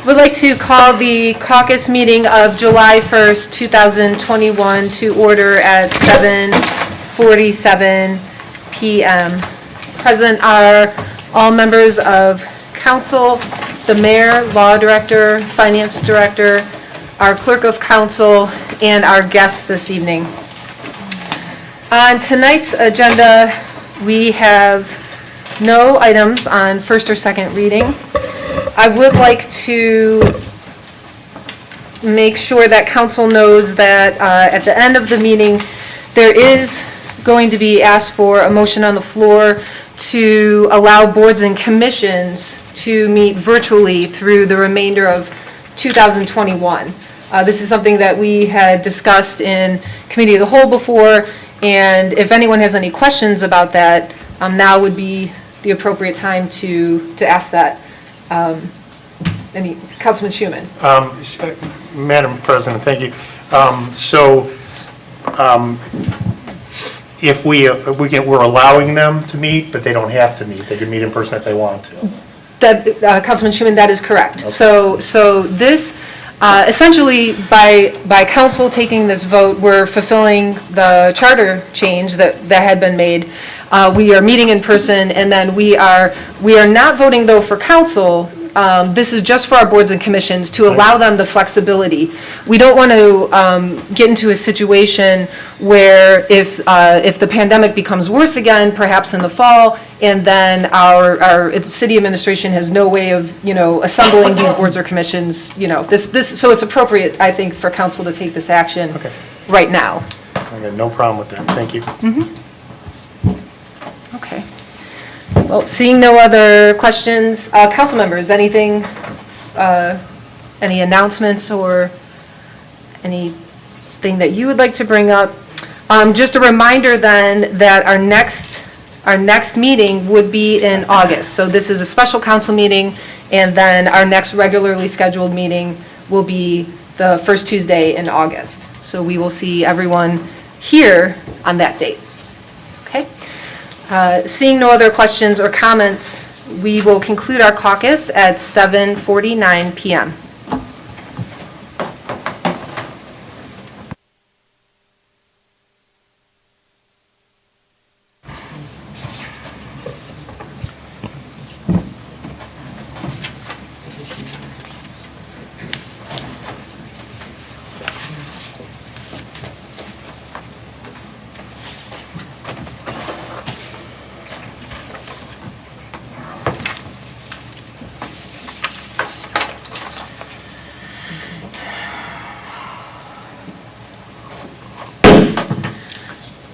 Would like to call the caucus meeting of July 1st, 2021 to order at 7:47 p.m. Present are all members of council, the mayor, law director, finance director, our clerk of council, and our guests this evening. On tonight's agenda, we have no items on first or second reading. I would like to make sure that council knows that at the end of the meeting, there is going to be asked for a motion on the floor to allow boards and commissions to meet virtually through the remainder of 2021. This is something that we had discussed in Committee of the Whole before, and if anyone has any questions about that, now would be the appropriate time to ask that. Councilman Schuman. Madam President, thank you. If we're allowing them to meet, but they don't have to meet. They can meet in person if they want to. That, Councilman Schuman, that is correct. Okay. So this, essentially, by council taking this vote, we're fulfilling the charter change that had been made. We are meeting in person, and then we are not voting, though, for council. This is just for our boards and commissions to allow them the flexibility. We don't want to get into a situation where if the pandemic becomes worse again, perhaps in the fall, and then our city administration has no way of, assembling these boards or commissions, so it's appropriate, I think, for council to take this action right now. I got no problem with that. Thank you. Mm-hmm. Okay. Well, seeing no other questions, council members, anything, any announcements or anything that you would like to bring up? Just a reminder then that our next meeting would be in August. So this is a special council meeting, and then our next regularly scheduled meeting will be the first Tuesday in August. So we will see everyone here on that date. Okay? Seeing no other questions or comments, we will conclude our caucus at 7:49 p.m.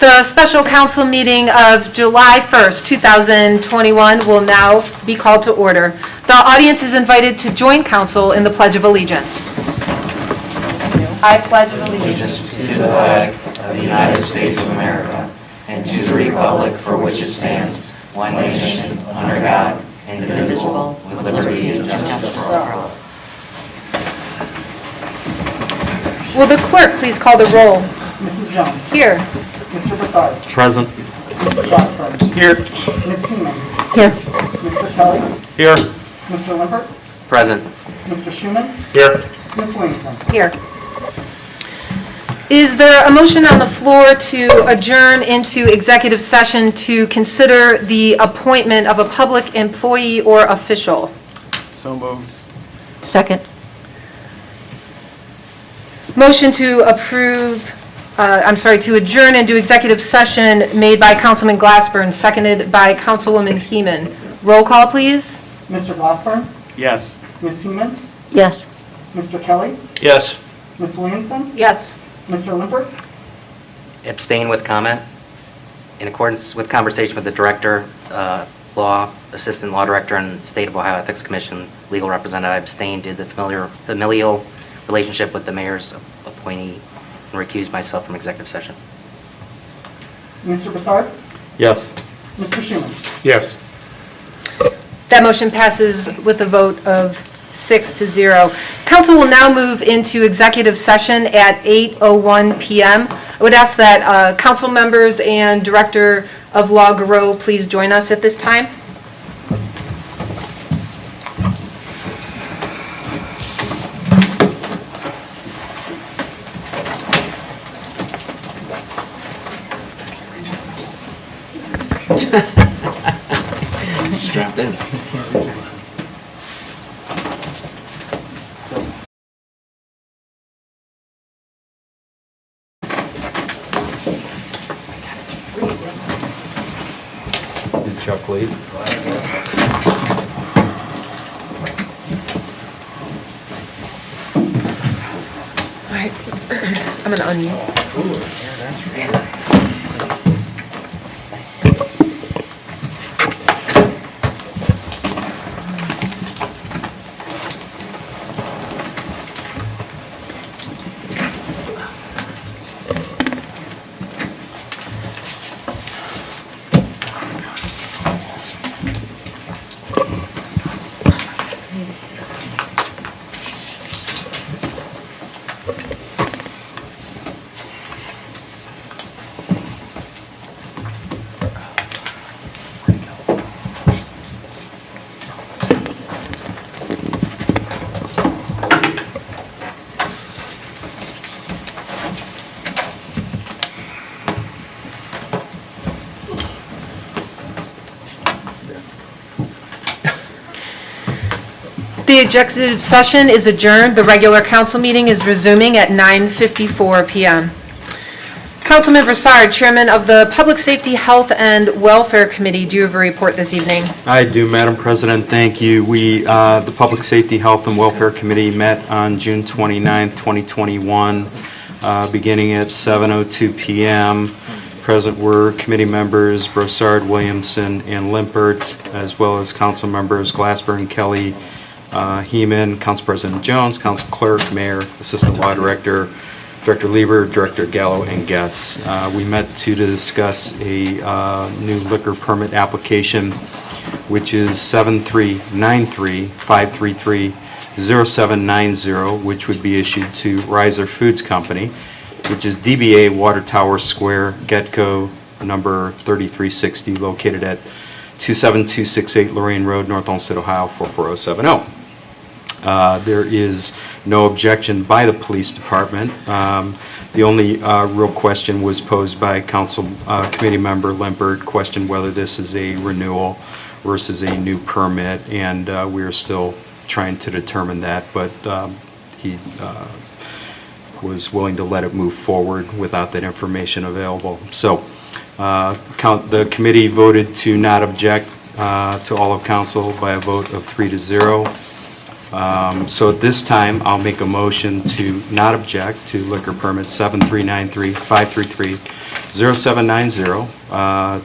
The special council meeting of July 1st, 2021 will now be called to order. The audience is invited to join council in the Pledge of Allegiance. I pledge allegiance to the flag of the United States of America and to the republic for which it stands, one nation, under God, indivisible, with liberty and justice for all. Will the clerk please call the roll? Mrs. Jones. Here. Mr. Broussard. Present. Mr. Glassburn. Here. Ms. Seaman. Here. Mr. Kelly. Here. Mr. Limpert. Present. Mr. Schuman. Here. Ms. Williamson. Here. Is there a motion on the floor to adjourn into executive session to consider the appointment of a public employee or official? So moved. Second. Motion to to adjourn into executive session made by Councilman Glassburn, seconded by Councilwoman Heeman. Roll call, please. Mr. Glassburn. Yes. Ms. Seaman. Yes. Mr. Kelly. Yes. Ms. Williamson. Yes. Mr. Limpert. Abstain with comment. In accordance with conversation with the Director, Assistant Law Director, and State of Ohio Ethics Commission legal representative, I abstained due to the familial relationship with the mayor's appointee and recuse myself from executive session. Mr. Broussard. Yes. Mr. Schuman. Yes. That motion passes with a vote of 6-0. Council will now move into executive session at 8:01 p.m. I would ask that council members and Director of Law Garreau please join us at this time. Strapped in. Did Chuck leave? All right, I'm gonna unmute. The executive session is adjourned. The regular council meeting is resuming at 9:54 PM. Councilman Broussard, Chairman of the Public Safety, Health, and Welfare Committee, do you have a report this evening? I do, Madam President, thank you. The Public Safety, Health, and Welfare Committee met on June 29th, 2021, beginning at 7:02 PM. Present were committee members Broussard, Williamson, and Limpert, as well as council members Glassberg, Kelly, Heeman, Council President Jones, Council Clerk, Mayor, Assistant Law Director, Director Lieber, Director Gallo, and guests. We met to discuss a new liquor permit application, which is 7393-533-0790, which would be issued to Riser Foods Company, which is DBA Water Tower Square, Getco, number 3360, located at 27268 Lorraine Road, North Olmsted, Ohio, 44070. There is no objection by the police department. The only real question was posed by council committee member Limpert, questioned whether this is a renewal versus a new permit, and we are still trying to determine that, but he was willing to let it move forward without that information available. So the committee voted to not object to all of council by a vote of 3-0. So at this time, I'll make a motion to not object to liquor permit 7393-533-0790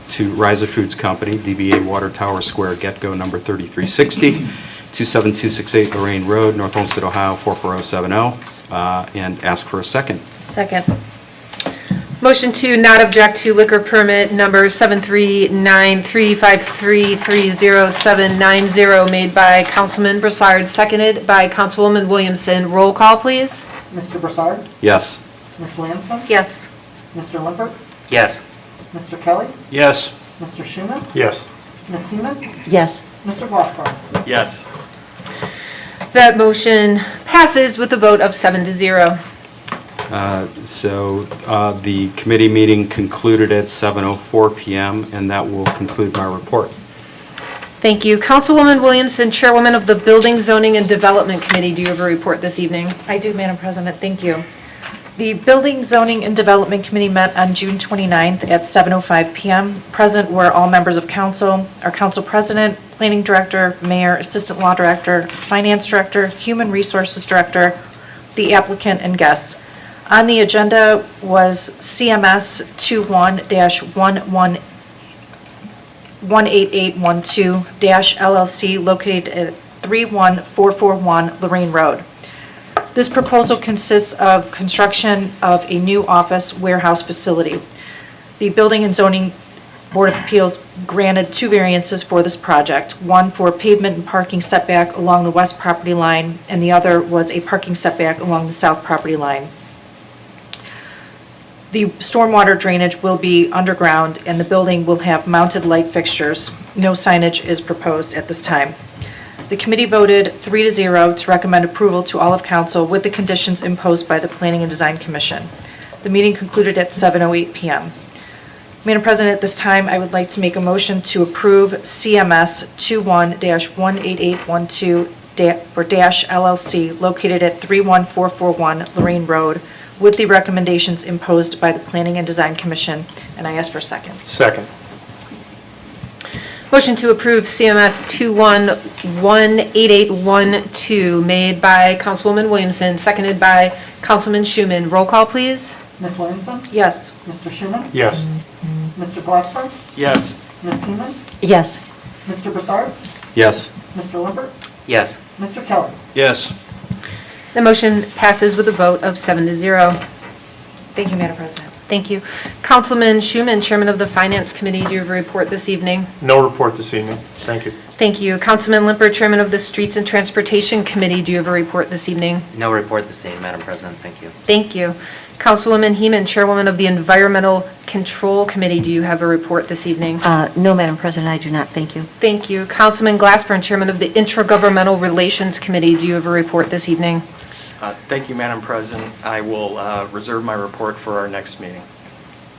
to Riser Foods Company, DBA Water Tower Square, Getco, number 3360, 27268 Lorraine Road, North Olmsted, Ohio, 44070, and ask for a second. Second. Motion to not object to liquor permit number 73935330790 made by Councilman Broussard, seconded by Councilwoman Williamson. Roll call, please. Mr. Broussard? Yes. Ms. Williamson? Yes. Mr. Limpert? Yes. Mr. Kelly? Yes. Mr. Schuman? Yes. Ms. Heeman? Yes. Mr. Glassberg? Yes. That motion passes with a vote of 7-0. So the committee meeting concluded at 7:04 PM, and that will conclude my report. Thank you. Councilwoman Williamson, Chairwoman of the Building, Zoning, and Development Committee, do you have a report this evening? I do, Madam President, thank you. The Building, Zoning, and Development Committee met on June 29th at 7:05 PM. Present were all members of council, our council president, planning director, mayor, assistant law director, finance director, human resources director, the applicant, and guests. On the agenda was CMS 21-18812-LLC located at 31441 Lorraine Road. This proposal consists of construction of a new office warehouse facility. The Building and Zoning Board of Appeals granted 2 variances for this project, one for pavement and parking setback along the west property line, and the other was a parking setback along the south property line. The stormwater drainage will be underground, and the building will have mounted light fixtures. No signage is proposed at this time. The committee voted 3-0 to recommend approval to all of council with the conditions imposed by the Planning and Design Commission. The meeting concluded at 7:08 PM. Madam President, at this time, I would like to make a motion to approve CMS 21-18812 for Dash LLC located at 31441 Lorraine Road with the recommendations imposed by the Planning and Design Commission, and I ask for a second. Second. Motion to approve CMS 21-18812 made by Councilwoman Williamson, seconded by Councilman Schuman. Roll call, please. Ms. Williamson? Yes. Mr. Schuman? Yes. Mr. Glassberg? Yes. Ms. Seaman? Yes. Mr. Broussard? Yes. Mr. Lippert? Yes. Mr. Kelly? Yes. The motion passes with a vote of 7-0. Thank you, Madam President. Thank you. Councilman Schuman, Chairman of the Finance Committee, do you have a report this evening? No report this evening. Thank you. Thank you. Councilman Limper, Chairman of the Streets and Transportation Committee, do you have a report this evening? No report this evening, Madam President. Thank you. Thank you. Councilwoman Heeman, Chairwoman of the Environmental Control Committee, do you have a report this evening? No, Madam President, I do not. Thank you. Thank you. Councilman Glassburn, Chairman of the Intergovernmental Relations Committee, do you have a report this evening? Thank you, Madam President. I will reserve my report for our next meeting.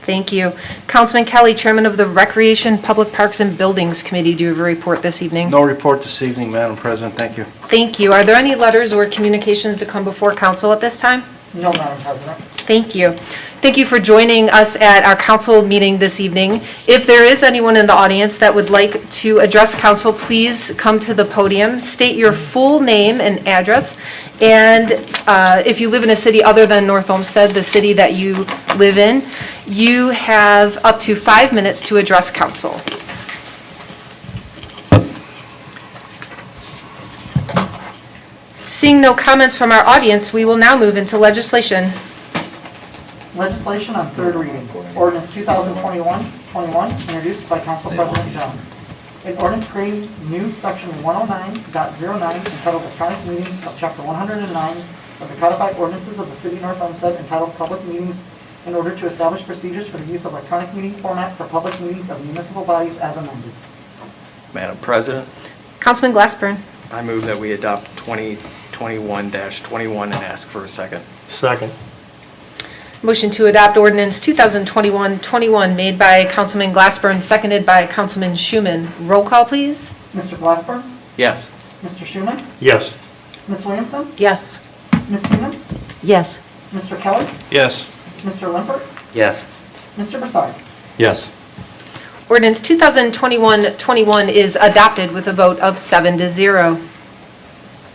Thank you. Councilman Kelly, Chairman of the Recreation, Public Parks and Buildings Committee, do you have a report this evening? No report this evening, Madam President. Thank you. Thank you. Are there any letters or communications to come before council at this time? No, Madam President. Thank you. Thank you for joining us at our council meeting this evening. If there is anyone in the audience that would like to address council, please come to the podium, state your full name and address, and if you live in a city other than North Olmsted, the city that you live in, you have up to 5 minutes to address council. Seeing no comments from our audience, we will now move into legislation. Legislation on third reading. Ordinance 2021-21, introduced by Council President Jones. An ordinance creating new section 109.09 entitled Electronic Meetings of Chapter 109 of the Codified Ordinances of the City of North Olmsted entitled Public Meetings in order to establish procedures for the use of electronic meeting format for public meetings of municipal bodies as amended. Madam President, Councilman Glassburn. I move that we adopt 2021-21 and ask for a second. Second. Motion to adopt ordinance 2021-21 made by Councilman Glassburn, seconded by Councilman Schuman. Roll call, please. Mr. Glassberg? Yes. Mr. Schuman? Yes. Ms. Williamson? Yes. Ms. Seaman? Yes. Mr. Kelly? Yes. Mr. Lippert? Yes. Mr. Broussard? Yes. Ordinance 2021-21 is adopted with a vote of 7-0.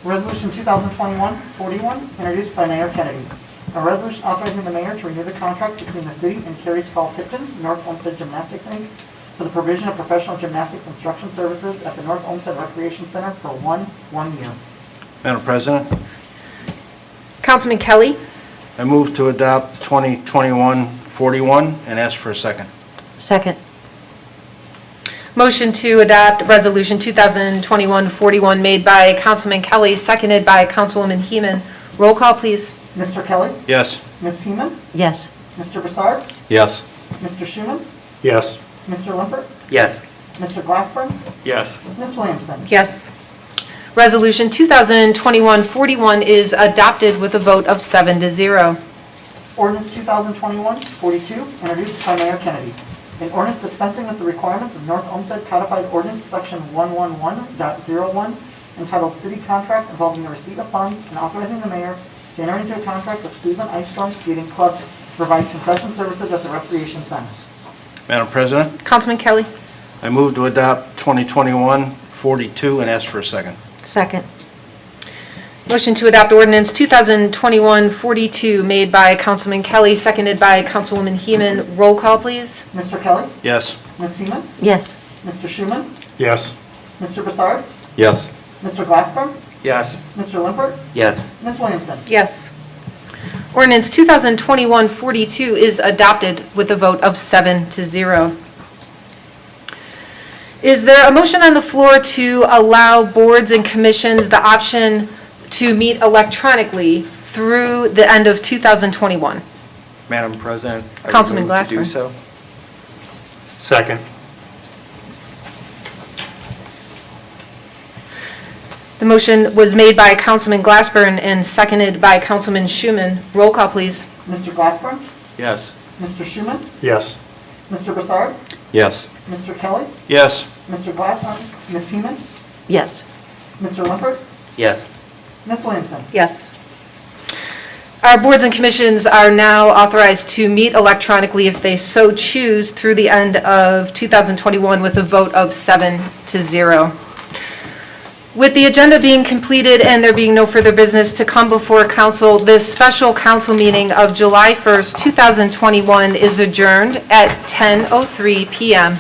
Resolution 2021-41, introduced by Mayor Kennedy. A resolution authorizing the mayor to renew the contract between the city and Carey's Fall Tipton, North Olmsted Gymnastics, Inc. for the provision of professional gymnastics instruction services at the North Olmsted Recreation Center for one year. Madam President, Councilman Kelly. I move to adopt 2021-41 and ask for a second. Second. Motion to adopt resolution 2021-41 made by Councilman Kelly, seconded by Councilwoman Heeman. Roll call, please. Mr. Kelly? Yes. Ms. Seaman? Yes. Mr. Broussard? Yes. Mr. Schuman? Yes. Mr. Lippert? Yes. Mr. Glassburn? Yes. Ms. Williamson? Yes. Resolution 2021-41 is adopted with a vote of 7-0. Ordinance 2021-42, introduced by Mayor Kennedy. An ordinance dispensing with the requirements of North Olmsted Codified Ordinance Section 111.01 entitled City Contracts involving the receipt of funds and authorizing the mayor to enter into a contract with Cleveland Ice Storm Skating Club to provide concession services at the Recreation Center. Madam President, Councilman Kelly. I move to adopt 2021-42 and ask for a second. Second. Motion to adopt ordinance 2021-42 made by Councilman Kelly, seconded by Councilwoman Heeman. Roll call, please. Mr. Kelly? Yes. Ms. Seaman? Yes. Mr. Schuman? Yes. Mr. Broussard? Yes. Mr. Glassburn? Yes. Mr. Lippert? Yes. Ms. Williamson? Yes. Ordinance 2021-42 is adopted with a vote of 7-0. Is there a motion on the floor to allow boards and commissions the option to meet electronically through the end of 2021? Madam President, I Councilman would move to do Glassman. so. Second. The motion was made by Councilman Glassburn and seconded by Councilman Schuman. Roll call, please. Mr. Glassburn? Yes. Mr. Schuman? Yes. Mr. Broussard, Yes. Mr. Kelly, Yes. Mr. Glassman, Ms. Seaman, Yes. Mr. Lippert, Yes. Ms. Williamson. Yes. Our boards and commissions are now authorized to meet electronically if they so choose through the end of 2021 with a vote of 7-0. With the agenda being completed and there being no further business to come before council, this special council meeting of July 1st, 2021 is adjourned at 10:03 PM.